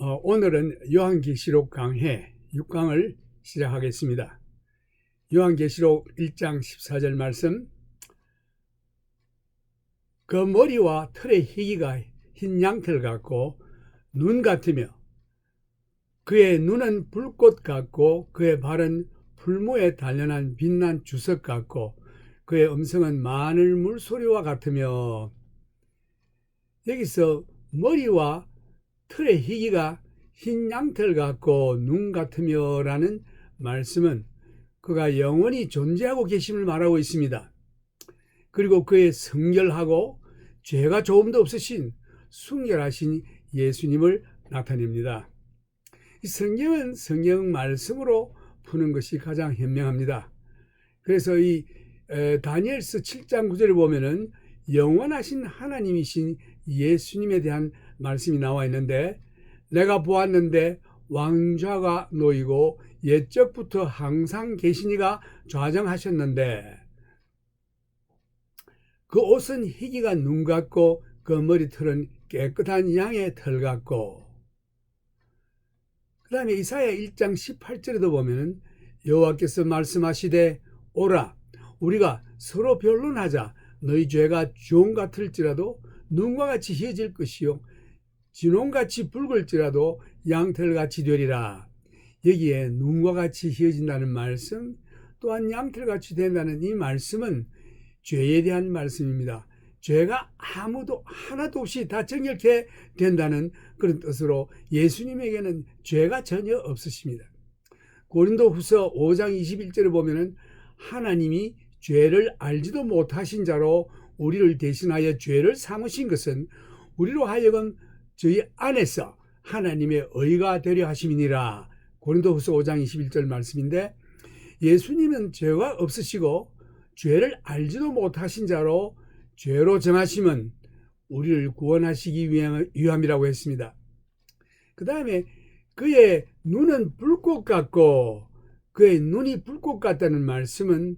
오늘은 요한계시록 강해 6강을 시작하겠습니다. 요한계시록 1장 14절 말씀. 그 머리와 털의 희기가 흰 양털 같고 눈 같으며 그의 눈은 불꽃 같고 그의 발은 풀무에 단련한 빛난 주석 같고 그의 음성은 마늘 물소리와 같으며. 여기서 머리와 털의 희기가 흰 양털 같고 눈 같으며 라는 말씀은 그가 영원히 존재하고 계심을 말하고 있습니다. 그리고 그의 성결하고 죄가 조금도 없으신 순결하신 예수님을 나타냅니다. 성경은 성경 말씀으로 푸는 것이 가장 현명합니다. 그래서 이 다니엘서 7장 9절을 보면은 영원하신 하나님이신 예수님에 대한 말씀이 나와 있는데, 내가 보았는데 왕좌가 놓이고 옛적부터 항상 계시니가 좌정하셨는데 그 옷은 희기가 눈 같고 그 머리털은 깨끗한 양의 털 같고. 그 다음에 이사야 1장 18절에도 보면은 여호와께서 말씀하시되 오라 우리가 서로 변론하자. 너희 죄가 주홍 같을지라도 눈과 같이 희어질 것이요 진홍같이 붉을지라도 양털같이 되리라. 여기에 눈과 같이 희어진다는 말씀, 또한 양털같이 된다는 이 말씀은 죄에 대한 말씀입니다. 죄가 아무도 하나도 없이 다 정결케 된다는 그런 뜻으로 예수님에게는 죄가 전혀 없으십니다. 고린도후서 5장 21절에 보면은 하나님이 죄를 알지도 못하신 자로 우리를 대신하여 죄를 삼으신 것은 우리로 하여금 저희 안에서 하나님의 의가 되려 하심이니라. 고린도후서 5장 21절 말씀인데, 예수님은 죄가 없으시고 죄를 알지도 못하신 자로 죄로 정하심은 우리를 구원하시기 위함이라고 했습니다. 그 다음에 그의 눈은 불꽃 같고, 그의 눈이 불꽃 같다는 말씀은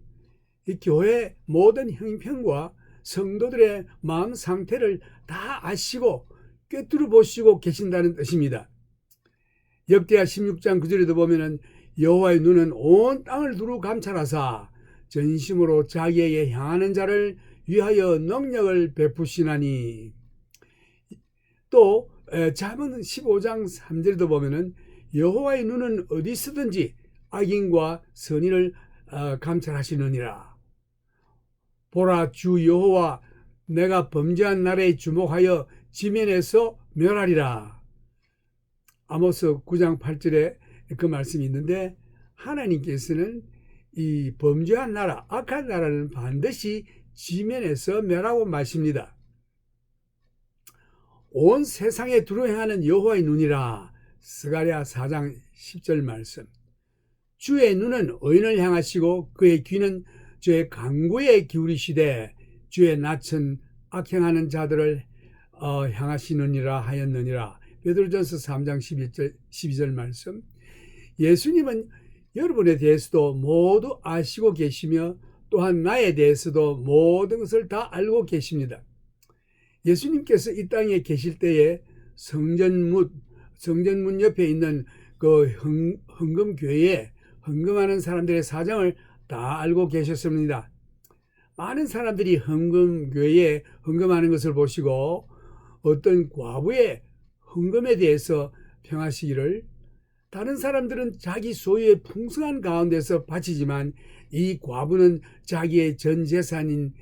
이 교회 모든 형편과 성도들의 마음 상태를 다 아시고 꿰뚫어 보시고 계신다는 뜻입니다. 역대하 16장 9절에도 보면은 여호와의 눈은 온 땅을 두루 감찰하사 전심으로 자기에게 향하는 자를 위하여 능력을 베푸시나니. 또 잠언 15장 3절에도 보면은 여호와의 눈은 어디 있으든지 악인과 선인을 감찰하시느니라. 보라 주 여호와 내가 범죄한 날에 주목하여 지면에서 멸하리라. 아모스 9장 8절에 그 말씀이 있는데, 하나님께서는 이 범죄한 나라, 악한 나라는 반드시 지면에서 멸하고 마십니다. 온 세상에 두루 행하는 여호와의 눈이라. 스가랴 4장 10절 말씀. 주의 눈은 의인을 향하시고 그의 귀는 주의 간구에 기울이시되 주의 낯은 악행하는 자들을 향하시느니라 하였느니라. 베드로전서 3장 12절 말씀. 예수님은 여러분에 대해서도 모두 아시고 계시며 또한 나에 대해서도 모든 것을 다 알고 계십니다. 예수님께서 이 땅에 계실 때에 성전문 옆에 있는 그 헌금교회에 헌금하는 사람들의 사정을 다 알고 계셨습니다. 많은 사람들이 헌금교회에 헌금하는 것을 보시고 어떤 과부의 헌금에 대해서 평하시기를, 다른 사람들은 자기 소유의 풍성한 가운데서 바치지만 이 과부는 자기의 전 재산인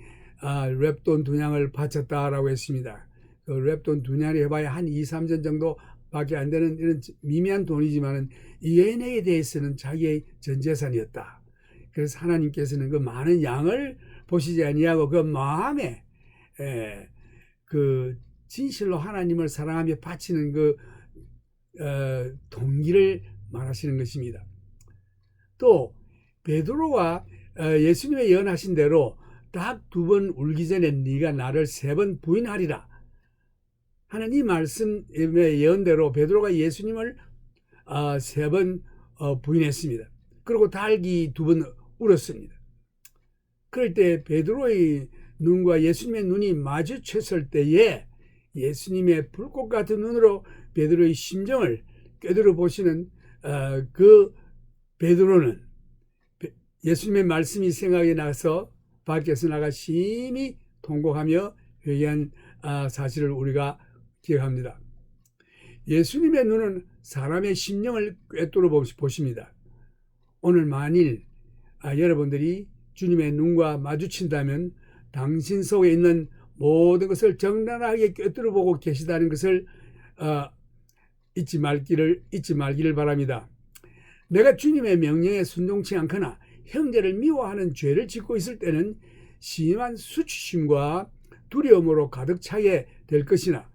랩돈 2냥을 바쳤다라고 했습니다. 그 랩돈 2냥이 해봐야 한 2, 3전 정도밖에 안 되는 이런 미미한 돈이지만 이 여인에게 대해서는 자기의 전 재산이었다. 그래서 하나님께서는 그 많은 양을 보시지 아니하고 그 마음에 그 진실로 하나님을 사랑하며 바치는 그 동기를 말하시는 것입니다. 또 베드로가 예수님의 예언하신 대로 딱 2번 울기 전에 네가 나를 3번 부인하리라 하는 이 말씀의 예언대로 베드로가 예수님을 3번 부인했습니다. 그리고 달기 2번 울었습니다. 그럴 때 베드로의 눈과 예수님의 눈이 마주쳤을 때에 예수님의 불꽃 같은 눈으로 베드로의 심정을 꿰뚫어 보시는 그 베드로는 예수님의 말씀이 생각이 나서 밖에서 나가 심히 통곡하며 회개한 사실을 우리가 기억합니다. 예수님의 눈은 사람의 심령을 꿰뚫어 보십니다. 오늘 만일 여러분들이 주님의 눈과 마주친다면 당신 속에 있는 모든 것을 적나라하게 꿰뚫어 보고 계시다는 것을 잊지 말기를 바랍니다. 내가 주님의 명령에 순종치 않거나 형제를 미워하는 죄를 짓고 있을 때는 심한 수치심과 두려움으로 가득 차게 될 것이나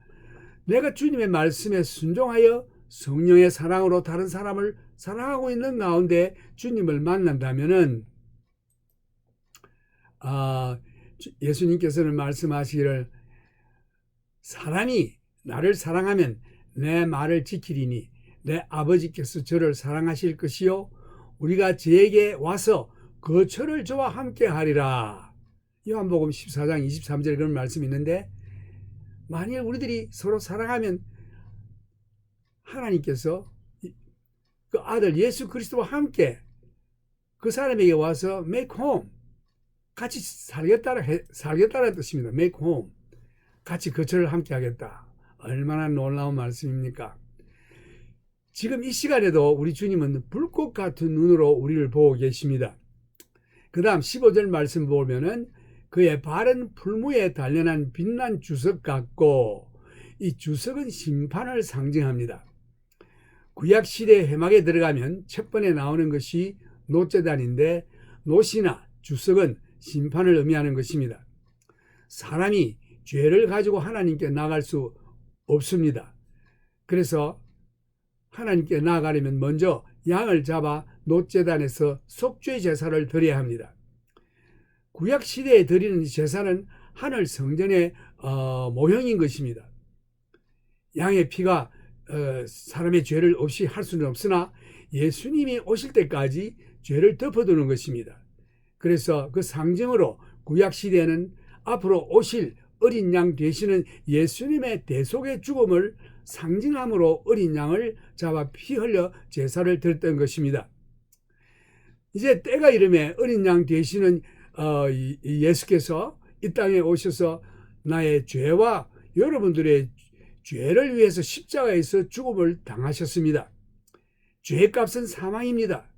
내가 주님의 말씀에 순종하여 성령의 사랑으로 다른 사람을 사랑하고 있는 가운데 주님을 만난다면은 예수님께서는 말씀하시기를 사람이 나를 사랑하면 내 말을 지키리니 내 아버지께서 저를 사랑하실 것이요 우리가 저에게 와서 거처를 저와 함께 하리라. 요한복음 14장 23절에 그런 말씀이 있는데 만일 우리들이 서로 사랑하면 하나님께서 그 아들 예수 그리스도와 함께 그 사람에게 와서 make home 같이 살겠다는 뜻입니다. make home 같이 거처를 함께 하겠다. 얼마나 놀라운 말씀입니까? 지금 이 시간에도 우리 주님은 불꽃 같은 눈으로 우리를 보고 계십니다. 그 다음 15절 말씀 보면은 그의 발은 풀무에 단련한 빛난 주석 같고 이 주석은 심판을 상징합니다. 구약시대 회막에 들어가면 첫 번에 나오는 것이 노제단인데 노시나 주석은 심판을 의미하는 것입니다. 사람이 죄를 가지고 하나님께 나갈 수 없습니다. 그래서 하나님께 나아가려면 먼저 양을 잡아 노제단에서 속죄 제사를 드려야 합니다. 구약시대에 드리는 제사는 하늘 성전의 모형인 것입니다. 양의 피가 사람의 죄를 없이 할 수는 없으나 예수님이 오실 때까지 죄를 덮어두는 것입니다. 그래서 그 상징으로 구약시대에는 앞으로 오실 어린 양 되시는 예수님의 대속의 죽음을 상징함으로 어린 양을 잡아 피 흘려 제사를 드렸던 것입니다. 이제 때가 이르매 어린 양 되시는 예수께서 이 땅에 오셔서 나의 죄와 여러분들의 죄를 위해서 십자가에서 죽음을 당하셨습니다. 죄값은 사망입니다.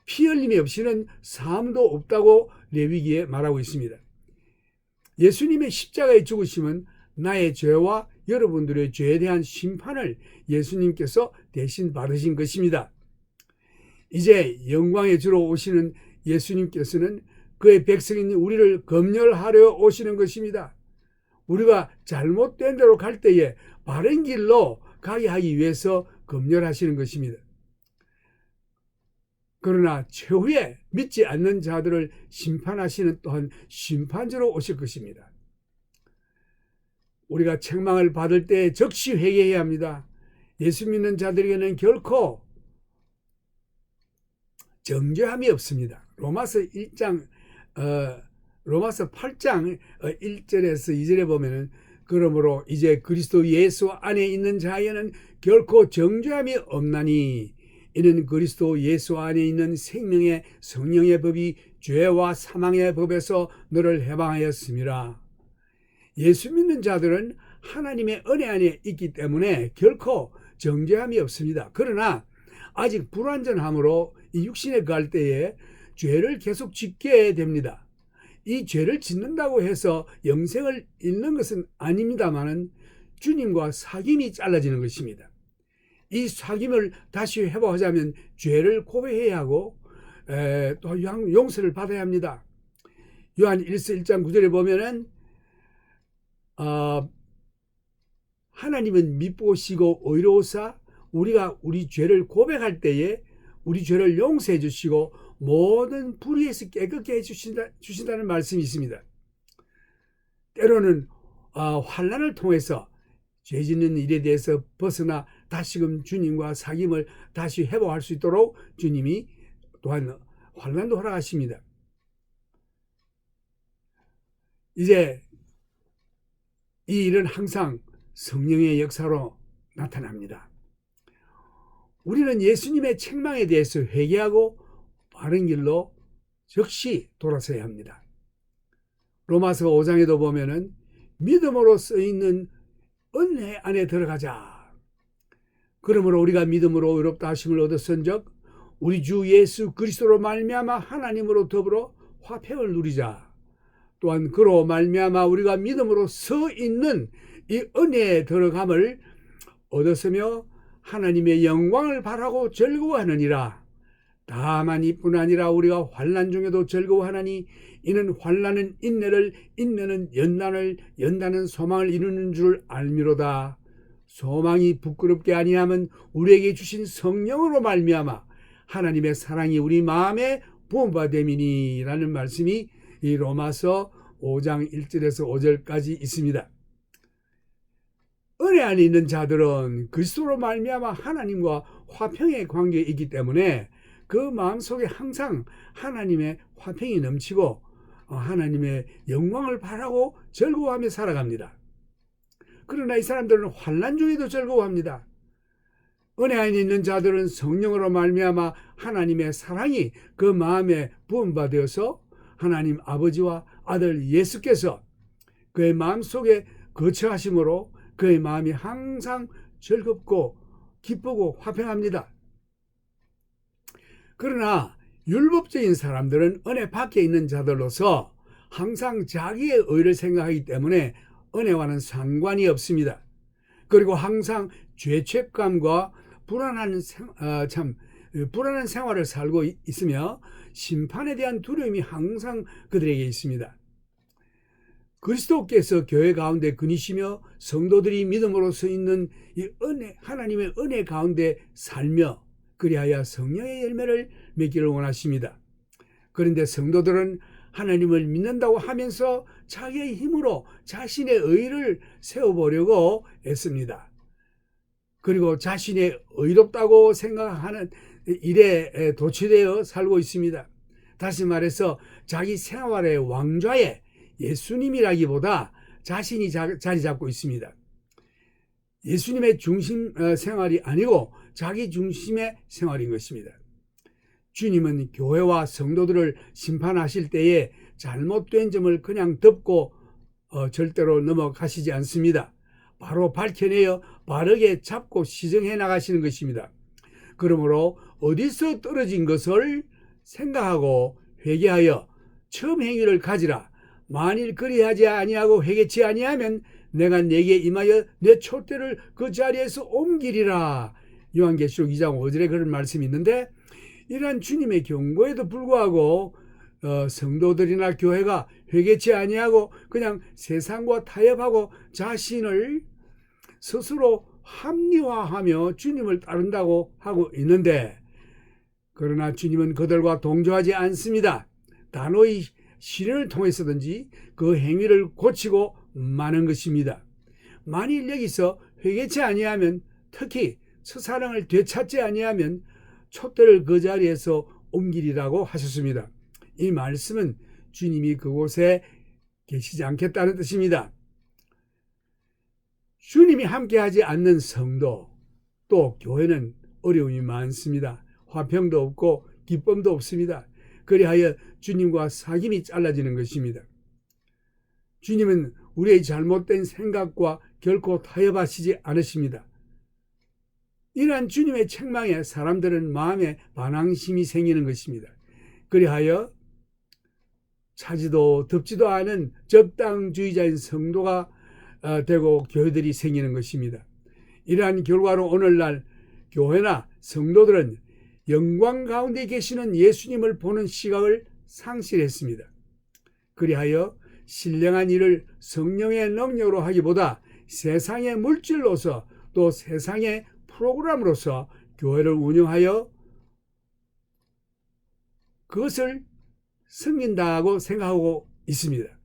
피 흘림이 없이는 사함도 없다고 레위기에 말하고 있습니다. 예수님의 십자가의 죽으심은 나의 죄와 여러분들의 죄에 대한 심판을 예수님께서 대신 받으신 것입니다. 이제 영광의 주로 오시는 예수님께서는 그의 백성인 우리를 검열하려 오시는 것입니다. 우리가 잘못된 대로 갈 때에 바른 길로 가게 하기 위해서 검열하시는 것입니다. 그러나 최후에 믿지 않는 자들을 심판하시는 또한 심판자로 오실 것입니다. 우리가 책망을 받을 때 즉시 회개해야 합니다. 예수 믿는 자들에게는 결코 정죄함이 없습니다. 로마서 8장 1절에서 2절에 보면은 그러므로 이제 그리스도 예수 안에 있는 자에는 결코 정죄함이 없나니 이는 그리스도 예수 안에 있는 생명의 성령의 법이 죄와 사망의 법에서 너를 해방하였습니다. 예수 믿는 자들은 하나님의 은혜 안에 있기 때문에 결코 정죄함이 없습니다. 그러나 아직 불완전함으로 이 육신에 갈 때에 죄를 계속 짓게 됩니다. 이 죄를 짓는다고 해서 영생을 잃는 것은 아닙니다만은 주님과 사귐이 잘라지는 것입니다. 이 사귐을 다시 회복하자면 죄를 고백해야 하고 또 용서를 받아야 합니다. 요한 1서 1장 9절에 보면은 하나님은 미쁘시고 의로우사 우리가 우리 죄를 고백할 때에 우리 죄를 용서해 주시고 모든 불의에서 깨끗게 해 주신다는 말씀이 있습니다. 때로는 환난을 통해서 죄 짓는 일에 대해서 벗어나 다시금 주님과 사귐을 다시 회복할 수 있도록 주님이 또한 환난도 허락하십니다. 이제 이 일은 항상 성령의 역사로 나타납니다. 우리는 예수님의 책망에 대해서 회개하고 바른 길로 즉시 돌아서야 합니다. 로마서 5장에도 보면은 믿음으로 쓰여있는 은혜 안에 들어가자. 그러므로 우리가 믿음으로 의롭다 하심을 얻었은즉 우리 주 예수 그리스도로 말미암아 하나님으로 더불어 화평을 누리자. 또한 그로 말미암아 우리가 믿음으로 서 있는 이 은혜에 들어감을 얻었으며 하나님의 영광을 바라고 즐거워하느니라. 다만 이뿐 아니라 우리가 환난 중에도 즐거워하나니 이는 환난은 인내를, 인내는 연단을, 연단은 소망을 이루는 줄 알미로다. 소망이 부끄럽게 아니하면 우리에게 주신 성령으로 말미암아 하나님의 사랑이 우리 마음에 부음받음이니 라는 말씀이 이 로마서 5장 1절에서 5절까지 있습니다. 은혜 안에 있는 자들은 그리스도로 말미암아 하나님과 화평의 관계에 있기 때문에 그 마음속에 항상 하나님의 화평이 넘치고 하나님의 영광을 바라고 즐거워하며 살아갑니다. 그러나 이 사람들은 환난 중에도 즐거워합니다. 은혜 안에 있는 자들은 성령으로 말미암아 하나님의 사랑이 그 마음에 부음받아서 하나님 아버지와 아들 예수께서 그의 마음속에 거처하심으로 그의 마음이 항상 즐겁고 기쁘고 화평합니다. 그러나 율법적인 사람들은 은혜 밖에 있는 자들로서 항상 자기의 의를 생각하기 때문에 은혜와는 상관이 없습니다. 그리고 항상 죄책감과 불안한 생활을 살고 있으며 심판에 대한 두려움이 항상 그들에게 있습니다. 그리스도께서 교회 가운데 근이시며 성도들이 믿음으로 서 있는 이 하나님의 은혜 가운데 살며 그리하여 성령의 열매를 맺기를 원하십니다. 그런데 성도들은 하나님을 믿는다고 하면서 자기의 힘으로 자신의 의를 세워보려고 애씁니다. 그리고 자신의 의롭다고 생각하는 일에 도취되어 살고 있습니다. 다시 말해서 자기 생활의 왕좌에 예수님이라기보다 자신이 자리 잡고 있습니다. 예수님의 중심 생활이 아니고 자기 중심의 생활인 것입니다. 주님은 교회와 성도들을 심판하실 때에 잘못된 점을 그냥 덮고 절대로 넘어가시지 않습니다. 바로 밝혀내어 바르게 잡고 시정해 나가시는 것입니다. 그러므로 어디서 떨어진 것을 생각하고 회개하여 처음 행위를 가지라. 만일 그리하지 아니하고 회개치 아니하면 내가 내게 임하여 내 촛대를 그 자리에서 옮기리라. 요한계시록 2장 5절에 그런 말씀이 있는데, 이러한 주님의 경고에도 불구하고 성도들이나 교회가 회개치 아니하고 그냥 세상과 타협하고 자신을 스스로 합리화하며 주님을 따른다고 하고 있는데, 그러나 주님은 그들과 동조하지 않습니다. 단호히 시련을 통해서든지 그 행위를 고치고 마는 것입니다. 만일 여기서 회개치 아니하면, 특히 첫사랑을 되찾지 아니하면 촛대를 그 자리에서 옮기리라고 하셨습니다. 이 말씀은 주님이 그곳에 계시지 않겠다는 뜻입니다. 주님이 함께하지 않는 성도, 또 교회는 어려움이 많습니다. 화평도 없고 기쁨도 없습니다. 그리하여 주님과 사귐이 잘라지는 것입니다. 주님은 우리의 잘못된 생각과 결코 타협하시지 않으십니다. 이러한 주님의 책망에 사람들은 마음에 반항심이 생기는 것입니다. 그리하여 차지도 덥지도 않은 적당주의자인 성도가 되고 교회들이 생기는 것입니다. 이러한 결과로 오늘날 교회나 성도들은 영광 가운데 계시는 예수님을 보는 시각을 상실했습니다. 그리하여 신령한 일을 성령의 능력으로 하기보다 세상의 물질로서 또 세상의 프로그램으로서 교회를 운영하여 그것을 섬긴다고 생각하고 있습니다.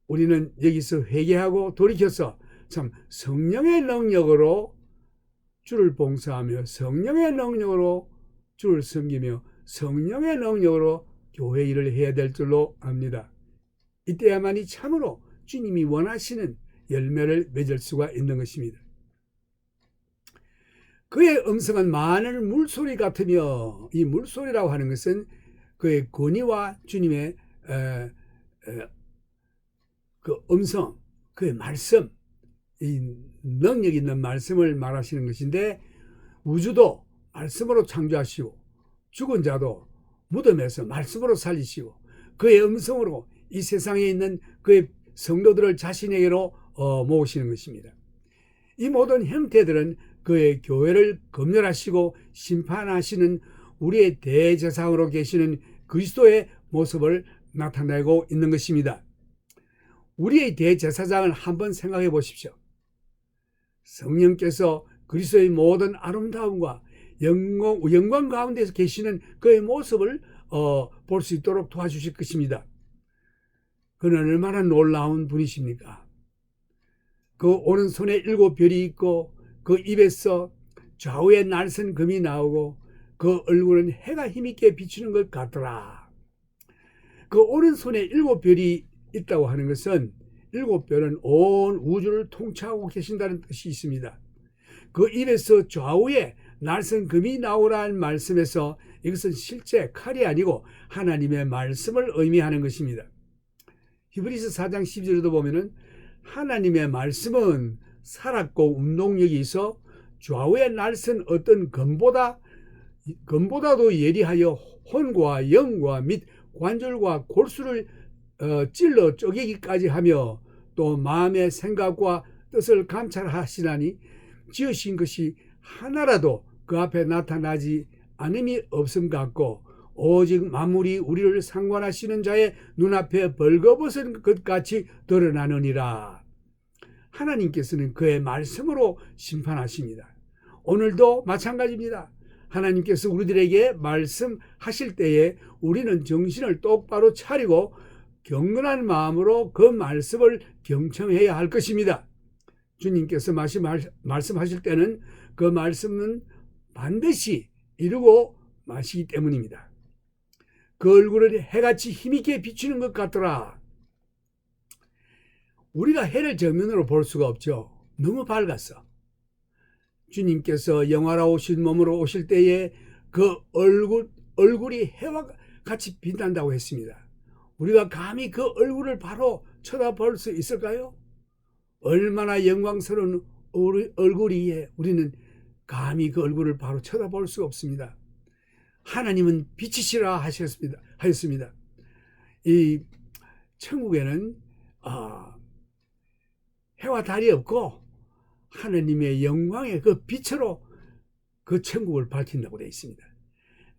우리는 여기서 회개하고 돌이켜서 참 성령의 능력으로 주를 봉사하며 성령의 능력으로 주를 섬기며 성령의 능력으로 교회 일을 해야 될 줄로 압니다. 이때야만이 참으로 주님이 원하시는 열매를 맺을 수가 있는 것입니다. 그의 음성은 많은 물소리 같으며, 이 물소리라고 하는 것은 그의 권위와 주님의 그 음성, 그의 말씀, 이 능력 있는 말씀을 말하시는 것인데, 우주도 말씀으로 창조하시고 죽은 자도 무덤에서 말씀으로 살리시고 그의 음성으로 이 세상에 있는 그의 성도들을 자신에게로 모으시는 것입니다. 이 모든 형태들은 그의 교회를 검열하시고 심판하시는 우리의 대제사장으로 계시는 그리스도의 모습을 나타내고 있는 것입니다. 우리의 대제사장을 한번 생각해 보십시오. 성령께서 그리스도의 모든 아름다움과 영광 가운데서 계시는 그의 모습을 볼 수 있도록 도와주실 것입니다. 그는 얼마나 놀라운 분이십니까? 그 오른손에 7별이 있고 그 입에서 좌우에 날선 금이 나오고 그 얼굴은 해가 힘있게 비추는 것 같더라. 그 오른손에 7별이 있다고 하는 것은 7별은 온 우주를 통치하고 계신다는 뜻이 있습니다. 그 입에서 좌우에 날선 금이 나오라는 말씀에서 이것은 실제 칼이 아니고 하나님의 말씀을 의미하는 것입니다. 히브리서 4장 12절에도 보면은 하나님의 말씀은 살았고 운동력이 있어 좌우에 날선 어떤 검보다도 예리하여 혼과 영과 및 관절과 골수를 찔러 쪼개기까지 하며 또 마음의 생각과 뜻을 감찰하시나니 지으신 것이 하나라도 그 앞에 나타나지 않음이 없음 같고 오직 만물이 우리를 상관하시는 자의 눈앞에 벌거벗은 것 같이 드러나느니라. 하나님께서는 그의 말씀으로 심판하십니다. 오늘도 마찬가지입니다. 하나님께서 우리들에게 말씀하실 때에 우리는 정신을 똑바로 차리고 경건한 마음으로 그 말씀을 경청해야 할 것입니다. 주님께서 말씀하실 때는 그 말씀은 반드시 이루고 마시기 때문입니다. 그 얼굴을 해같이 힘있게 비추는 것 같더라. 우리가 해를 정면으로 볼 수가 없죠. 너무 밝았어. 주님께서 영화로우신 몸으로 오실 때에 그 얼굴이 해와 같이 빛난다고 했습니다. 우리가 감히 그 얼굴을 바로 쳐다볼 수 있을까요? 얼마나 영광스러운 얼굴이에 우리는 감히 그 얼굴을 바로 쳐다볼 수 없습니다. 하나님은 빛이시라 하였습니다. 이 천국에는 해와 달이 없고 하나님의 영광의 그 빛으로 그 천국을 밝힌다고 되어 있습니다.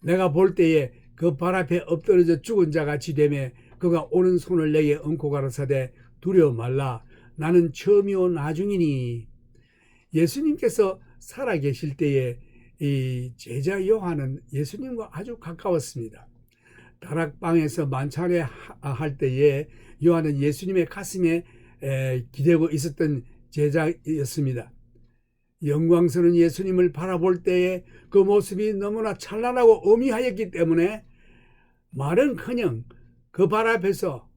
내가 볼 때에 그 발 앞에 엎드러져 죽은 자 같이 되매 그가 오른손을 내게 얹고 가라사대 두려워 말라 나는 처음이요 나중이니. 예수님께서 살아계실 때에 이 제자 요한은 예수님과 아주 가까웠습니다. 다락방에서 만찬회 할 때에 요한은 예수님의 가슴에 기대고 있었던 제자였습니다. 영광스러운 예수님을 바라볼 때에 그 모습이 너무나 찬란하고 어미하였기 때문에 말은커녕 그 발 앞에서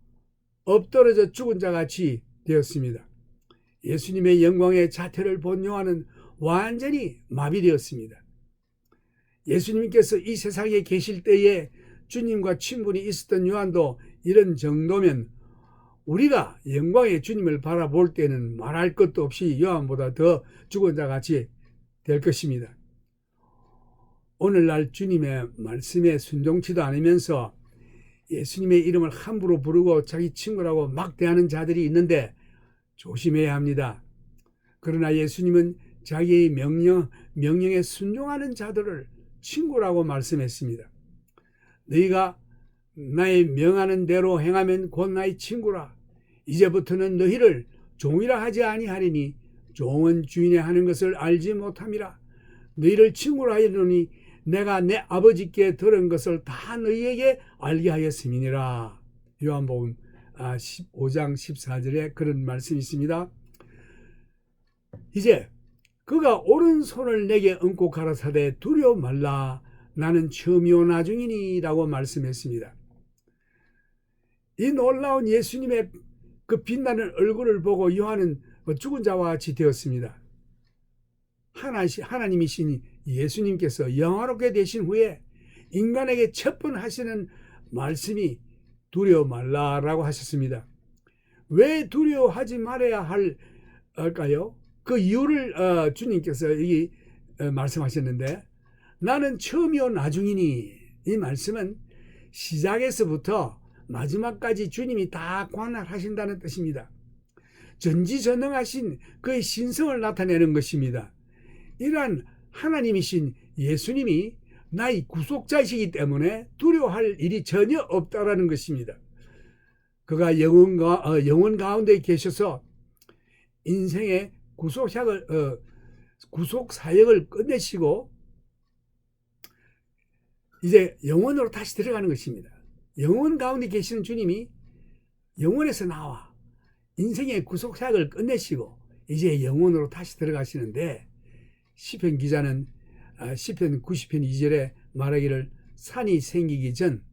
엎드러져 죽은 자같이 되었습니다. 예수님의 영광의 자태를 본 요한은 완전히 마비되었습니다. 예수님께서 이 세상에 계실 때에 주님과 친분이 있었던 요한도 이런 정도면 우리가 영광의 주님을 바라볼 때는 말할 것도 없이 요한보다 더 죽은 자같이 될 것입니다. 오늘날 주님의 말씀에 순종치도 않으면서 예수님의 이름을 함부로 부르고 자기 친구라고 막 대하는 자들이 있는데 조심해야 합니다. 그러나 예수님은 자기의 명령에 순종하는 자들을 친구라고 말씀했습니다. 너희가 나의 명하는 대로 행하면 곧 나의 친구라. 이제부터는 너희를 종이라 하지 아니하리니 종은 주인의 하는 것을 알지 못함이라. 너희를 친구라 하였노니 내가 내 아버지께 들은 것을 다 너희에게 알게 하였음이니라. 요한복음 15장 14절에 그런 말씀이 있습니다. 이제 그가 오른손을 내게 얹고 가라사대 두려워 말라 나는 처음이요 나중이니 라고 말씀했습니다. 이 놀라운 예수님의 그 빛나는 얼굴을 보고 요한은 죽은 자와 같이 되었습니다. 하나님이신 예수님께서 영화롭게 되신 후에 인간에게 첫 번 하시는 말씀이 두려워 말라라고 하셨습니다. 왜 두려워하지 말아야 할까요? 그 이유를 주님께서 여기 말씀하셨는데, 나는 처음이요 나중이니, 이 말씀은 시작에서부터 마지막까지 주님이 다 관할하신다는 뜻입니다. 전지전능하신 그의 신성을 나타내는 것입니다. 이러한 하나님이신 예수님이 나의 구속자이시기 때문에 두려워할 일이 전혀 없다라는 것입니다. 그가 영원 가운데 계셔서 인생의 구속 사역을 끝내시고 이제 영원으로 다시 들어가는 것입니다. 영원 가운데 계시는 주님이 영원에서 나와 인생의 구속 사역을 끝내시고 이제 영원으로 다시 들어가시는데, 시편 기자는 시편 90편 2절에 말하기를 산이 생기기 전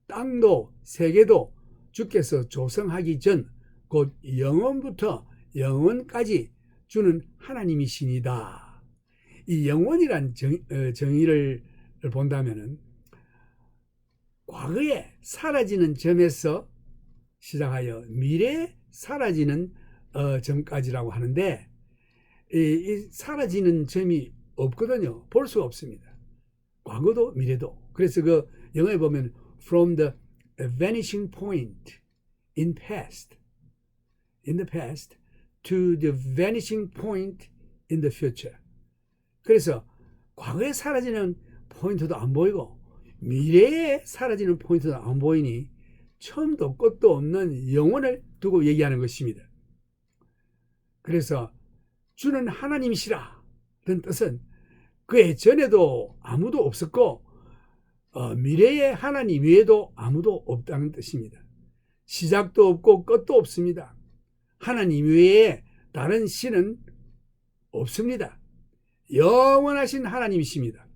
땅도 세계도 주께서 조성하기 전 곧 영원부터 영원까지 주는 하나님이시니다. 이 영원이란 정의를 본다면은 과거에 사라지는 점에서 시작하여 미래에 사라지는 점까지라고 하는데, 이 사라지는 점이 없거든요. 볼 수가 없습니다. 과거도 미래도. 그래서 그 영어에 보면 from the vanishing point in the past to the vanishing point in the future. 그래서 과거에 사라지는 포인트도 안 보이고 미래에 사라지는 포인트도 안 보이니 처음도 끝도 없는 영원을 두고 얘기하는 것입니다. 그래서 주는 하나님이시라 는 뜻은 그의 전에도 아무도 없었고 미래에 하나님 외에도 아무도 없다는 뜻입니다. 시작도 없고 끝도 없습니다. 하나님 외에 다른 신은 없습니다. 영원하신 하나님이십니다.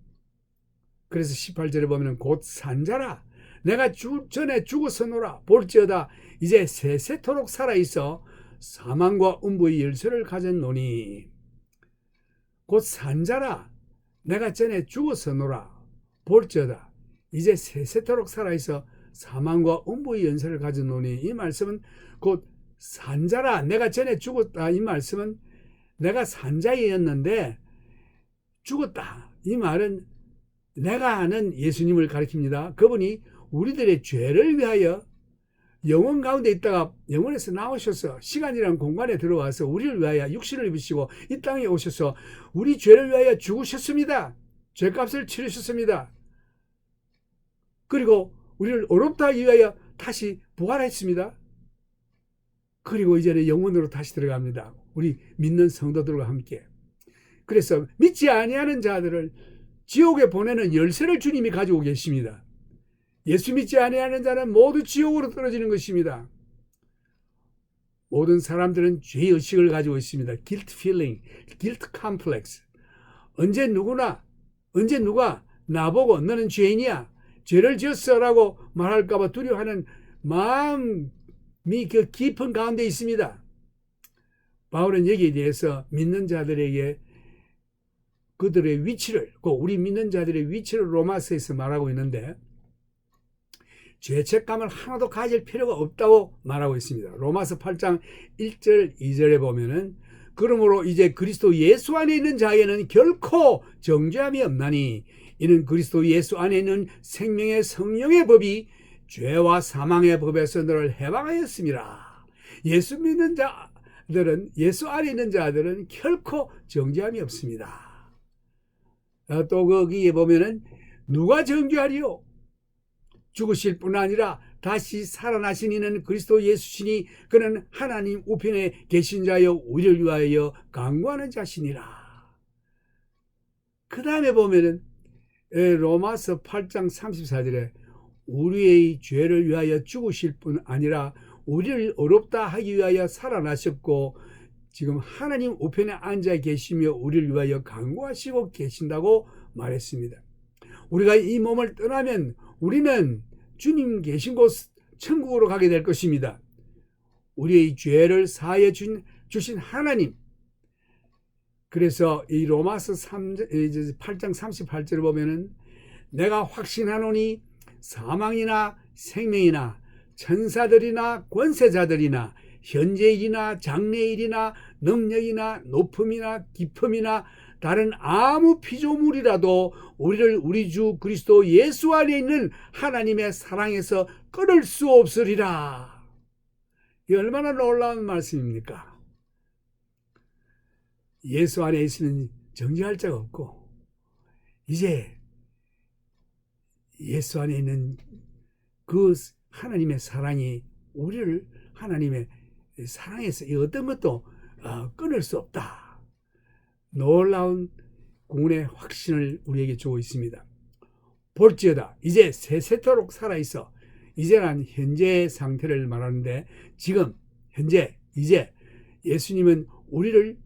그래서 18절에 보면 곧 산자라 내가 전에 죽었으노라 볼지어다 이제 세세토록 살아있어 사망과 음부의 열쇠를 가졌노니, 곧 산자라 내가 전에 죽었으노라 볼지어다 이제 세세토록 살아있어 사망과 음부의 연세를 가졌노니, 이 말씀은 곧 산자라 내가 전에 죽었다, 이 말씀은 내가 산자였는데 죽었다, 이 말은 내가 아는 예수님을 가리킵니다. 그분이 우리들의 죄를 위하여 영원 가운데 있다가 영원에서 나오셔서 시간이라는 공간에 들어와서 우리를 위하여 육신을 입으시고 이 땅에 오셔서 우리 죄를 위하여 죽으셨습니다. 죄값을 치르셨습니다. 그리고 우리를 어렵다 하기 위하여 다시 부활했습니다. 그리고 이제는 영원으로 다시 들어갑니다. 우리 믿는 성도들과 함께. 그래서 믿지 아니하는 자들을 지옥에 보내는 열쇠를 주님이 가지고 계십니다. 예수 믿지 아니하는 자는 모두 지옥으로 떨어지는 것입니다. 모든 사람들은 죄의식을 가지고 있습니다. guilt feeling, guilt complex. 언제 누가 나보고 너는 죄인이야, 죄를 지었어라고 말할까 봐 두려워하는 마음이 그 깊은 가운데 있습니다. 바울은 여기에 대해서 믿는 자들에게 그들의 위치를, 우리 믿는 자들의 위치를 로마서에서 말하고 있는데, 죄책감을 하나도 가질 필요가 없다고 말하고 있습니다. 로마서 8장 1절 2절에 보면은 그러므로 이제 그리스도 예수 안에 있는 자에게는 결코 정죄함이 없나니 이는 그리스도 예수 안에 있는 생명의 성령의 법이 죄와 사망의 법에서 너를 해방하였습니다. 예수 믿는 자들은, 예수 안에 있는 자들은 결코 정죄함이 없습니다. 또 거기에 보면은 누가 정죄하리요? 죽으실 뿐 아니라 다시 살아나신 이는 그리스도 예수시니 그는 하나님 우편에 계신 자여 우리를 위하여 간구하는 자시니라. 그 다음에 보면은 로마서 8장 34절에 우리의 죄를 위하여 죽으실 뿐 아니라 우리를 어렵다 하기 위하여 살아나셨고 지금 하나님 우편에 앉아 계시며 우리를 위하여 간구하시고 계신다고 말했습니다. 우리가 이 몸을 떠나면 우리는 주님 계신 곳 천국으로 가게 될 것입니다. 우리의 죄를 사하여 주신 하나님, 그래서 이 로마서 8장 38절을 보면은 내가 확신하노니 사망이나 생명이나 천사들이나 권세자들이나 현재일이나 장래일이나 능력이나 높음이나 깊음이나 다른 아무 피조물이라도 우리를 우리 주 그리스도 예수 안에 있는 하나님의 사랑에서 끊을 수 없으리라. 이 얼마나 놀라운 말씀입니까? 예수 안에 있으면 정죄할 자가 없고, 이제 예수 안에 있는 그 하나님의 사랑이 우리를 하나님의 사랑에서 어떤 것도 끊을 수 없다. 놀라운 구원의 확신을 우리에게 주고 있습니다. 볼지어다 이제 세세토록 살아있어. 이제는 현재의 상태를 말하는데, 지금 현재 이제 예수님은 우리를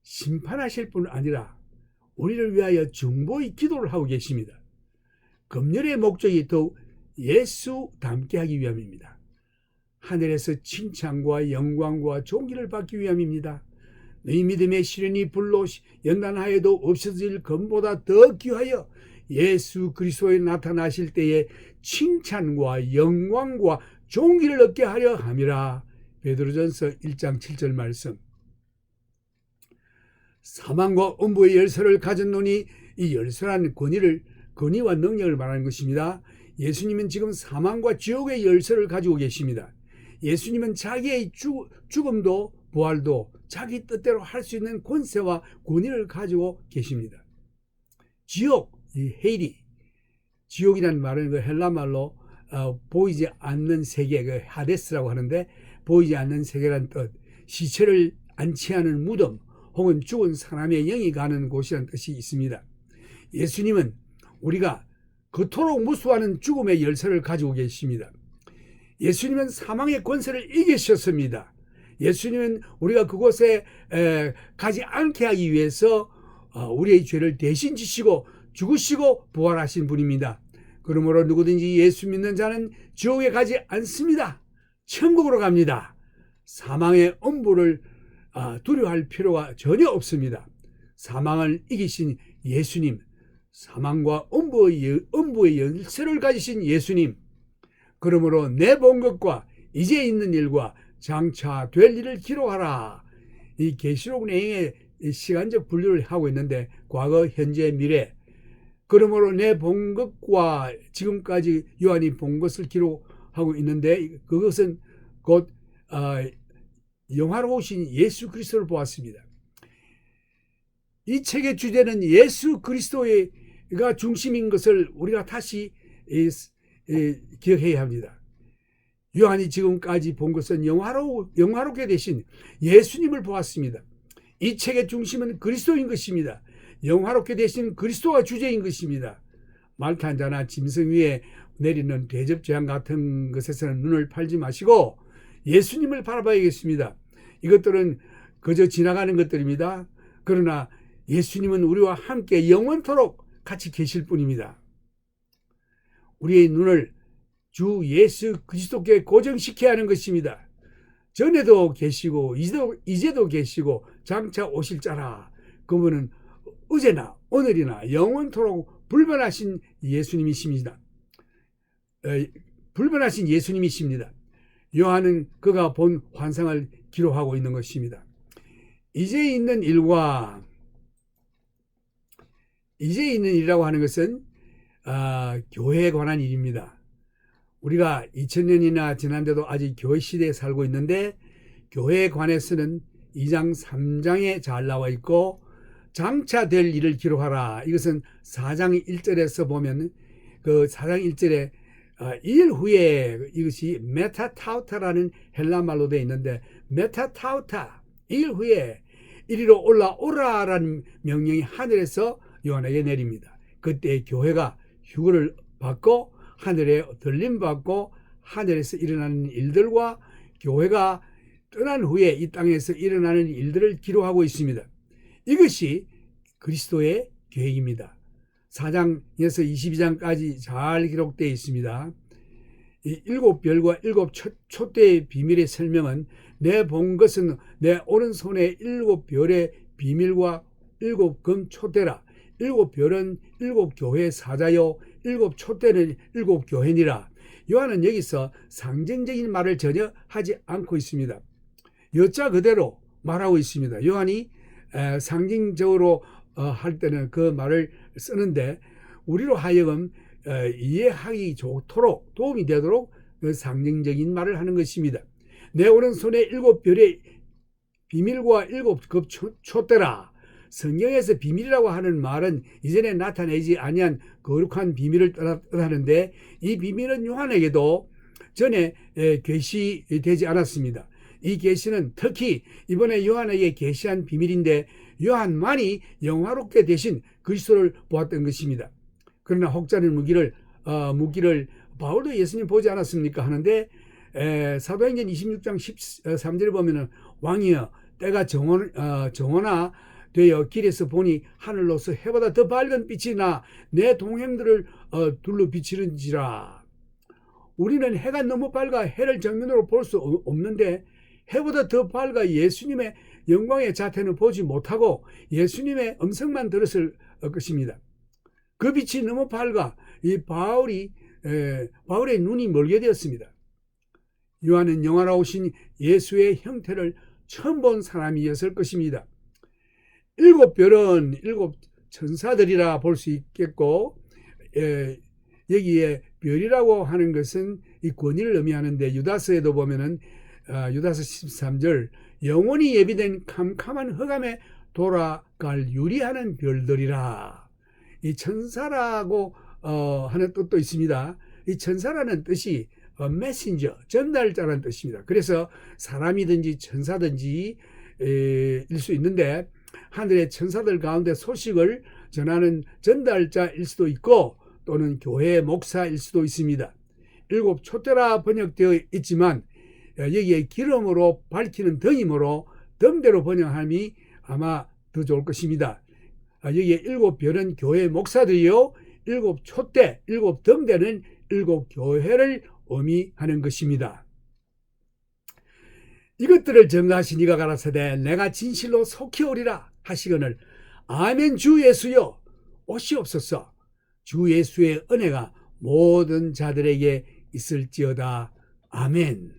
심판하실 뿐 아니라 우리를 위하여 중보의 기도를 하고 계십니다. 금년의 목적이 더욱 예수 닮게 하기 위함입니다. 하늘에서 칭찬과 영광과 존귀를 받기 위함입니다. 너희 믿음의 시련이 불로 연단하여도 없어질 금보다 더 귀하여 예수 그리스도에 나타나실 때에 칭찬과 영광과 존귀를 얻게 하려 함이라. 베드로전서 1장 7절 말씀. 사망과 음부의 열쇠를 가졌노니, 이 열쇠라는 권위와 능력을 말하는 것입니다. 예수님은 지금 사망과 지옥의 열쇠를 가지고 계십니다. 예수님은 자기의 죽음도 부활도 자기 뜻대로 할 수 있는 권세와 권위를 가지고 계십니다. 지옥, 이 헤이리, 지옥이라는 말은 그 헬라 말로 보이지 않는 세계, 그 하데스라고 하는데, 보이지 않는 세계란 뜻, 시체를 안치하는 무덤 혹은 죽은 사람의 영이 가는 곳이라는 뜻이 있습니다. 예수님은 우리가 그토록 무수하는 죽음의 열쇠를 가지고 계십니다. 예수님은 사망의 권세를 이기셨습니다. 예수님은 우리가 그곳에 가지 않게 하기 위해서 우리의 죄를 대신 지시고 죽으시고 부활하신 분입니다. 그러므로 누구든지 예수 믿는 자는 지옥에 가지 않습니다. 천국으로 갑니다. 사망의 엄부를 두려워할 필요가 전혀 없습니다. 사망을 이기신 예수님, 사망과 엄부의 열쇠를 가지신 예수님, 그러므로 내 본 것과 이제 있는 일과 장차 될 일을 기록하라. 이 계시록 내용의 시간적 분류를 하고 있는데, 과거, 현재, 미래. 그러므로 내 본 것과 지금까지 요한이 본 것을 기록하고 있는데, 그것은 곧 영화로우신 예수 그리스도를 보았습니다. 이 책의 주제는 예수 그리스도가 중심인 것을 우리가 다시 기억해야 합니다. 요한이 지금까지 본 것은 영화롭게 되신 예수님을 보았습니다. 이 책의 중심은 그리스도인 것입니다. 영화롭게 되신 그리스도가 주제인 것입니다. 말트 한 자나 짐승 위에 내리는 대접재앙 같은 것에서는 눈을 팔지 마시고 예수님을 바라봐야겠습니다. 이것들은 그저 지나가는 것들입니다. 그러나 예수님은 우리와 함께 영원토록 같이 계실 뿐입니다. 우리의 눈을 주 예수 그리스도께 고정시켜야 하는 것입니다. 전에도 계시고 이제도 계시고 장차 오실 자라. 그분은 어제나 오늘이나 영원토록 불변하신 예수님이십니다. 불변하신 예수님이십니다. 요한은 그가 본 환상을 기록하고 있는 것입니다. 이제 있는 일이라고 하는 것은 교회에 관한 일입니다. 우리가 2000년이나 지난데도 아직 교회 시대에 살고 있는데, 교회에 관해서는 2장 3장에 잘 나와 있고, 장차 될 일을 기록하라. 이것은 4장 1절에서 보면 그 4장 1절에 일 후에, 이것이 메타타우타라는 헬라 말로 되어 있는데, 메타타우타, 일 후에 이리로 올라오라라는 명령이 하늘에서 요한에게 내립니다. 그때 교회가 휴거를 받고 하늘에 들림 받고 하늘에서 일어나는 일들과 교회가 떠난 후에 이 땅에서 일어나는 일들을 기록하고 있습니다. 이것이 그리스도의 계획입니다. 4장에서 22장까지 잘 기록되어 있습니다. 이 7별과 7촛대의 비밀의 설명은 내 본 것은 내 오른손에 7별의 비밀과 일곱 금 촛대라. 일곱 별은 일곱 교회 사자요 일곱 촛대는 일곱 교회니라. 요한은 여기서 상징적인 말을 전혀 하지 않고 있습니다. 여자 그대로 말하고 있습니다. 요한이 상징적으로 할 때는 그 말을 쓰는데 우리로 하여금 이해하기 좋도록 도움이 되도록 그 상징적인 말을 하는 것입니다. 내 오른손에 일곱 별의 비밀과 일곱 급 촛대라. 성경에서 비밀이라고 하는 말은 이전에 나타내지 아니한 거룩한 비밀을 뜻하는데 이 비밀은 요한에게도 전에 계시되지 않았습니다. 이 계시는 특히 이번에 요한에게 계시한 비밀인데 요한만이 영화롭게 되신 그리스도를 보았던 것입니다. 그러나 혹자는 묻기를 바울도 예수님 보지 않았습니까 하는데 사도행전 26장 13절에 보면은 왕이여 때가 정오나 되어 길에서 보니 하늘로서 해보다 더 밝은 빛이 나 내 동행들을 둘러 비치는지라. 우리는 해가 너무 밝아 해를 정면으로 볼 수 없는데 해보다 더 밝아 예수님의 영광의 자태는 보지 못하고 예수님의 음성만 들었을 것입니다. 그 빛이 너무 밝아 이 바울의 눈이 멀게 되었습니다. 요한은 영화로우신 예수의 형태를 처음 본 사람이었을 것입니다. 일곱 별은 일곱 천사들이라 볼 수 있겠고 여기에 별이라고 하는 것은 이 권위를 의미하는데 유다서에도 보면은 유다서 13절 영원히 예비된 캄캄한 흑암에 돌아갈 유리하는 별들이라. 이 천사라고 하는 뜻도 있습니다. 이 천사라는 뜻이 메신저, 전달자라는 뜻입니다. 그래서 사람이든지 천사든지 일 수 있는데 하늘의 천사들 가운데 소식을 전하는 전달자일 수도 있고 또는 교회의 목사일 수도 있습니다. 일곱 촛대라 번역되어 있지만 여기에 기름으로 밝히는 등이므로 등대로 번역함이 아마 더 좋을 것입니다. 여기에 일곱 별은 교회 목사들이요 일곱 촛대, 일곱 등대는 일곱 교회를 의미하는 것입니다. 이것들을 전가하신 이가 가라사대 내가 진실로 속히 오리라 하시거늘 아멘. 주 예수여 오시옵소서. 주 예수의 은혜가 모든 자들에게 있을지어다. 아멘.